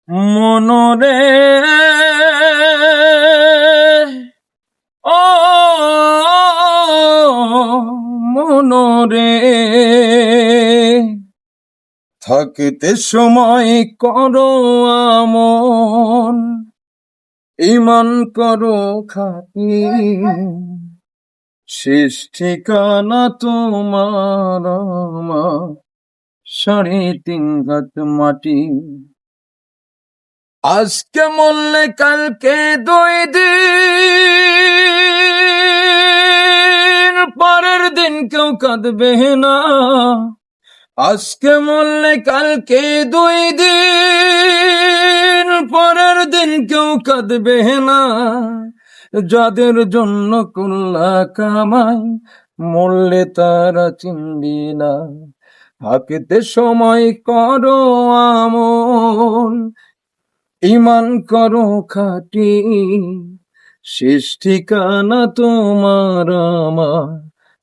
মনরে ও মনরে থাকিতে সময় করো আমন, ইমান করো খাটি, শেষ ঠিকানা তোমার আমার 3.5 হাত মাটি। আজকে মরলে কালকে 2 দিন, পরের দিন কেউ কাঁদবে না। আজকে মরলে কালকে 2 দিন, পরের দিন কেউ কাঁদবে না। যাদের জন্য করলা কামাই, মরলে তারা চিনবি না। থাকিতে সময় করো আমন, ইমান করো খাটি, শেষ ঠিকানা তোমার আমার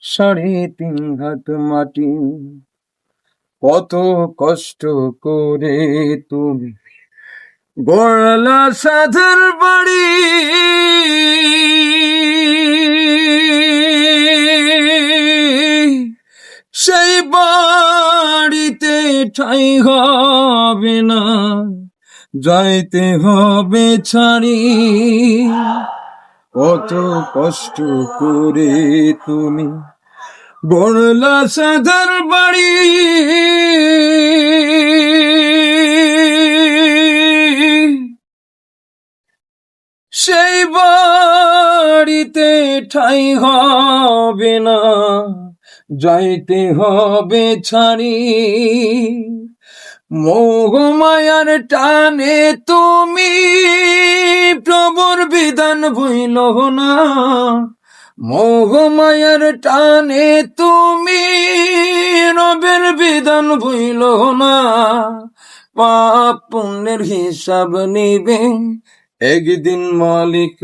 3.5 হাত মাটি। কত কষ্ট করে তুমি গড়লা সাধের বাড়ি, সেই বাড়িতে ঠাঁই হবে না, যাইতে হবে ছাড়ি। কত কষ্ট করে তুমি গড়লা সাধের বাড়ি, সেই বাড়িতে ঠাঁই হবে না, যাইতে হবে ছাড়ি। মোহ মায়ার টানে তুমি প্রভুর বিধান ভুইল না। মোহ মায়ার টানে তুমি রবের বিধান ভুইল না। পাপ পুণ্যের হিসাব নিবে একদিন মালিক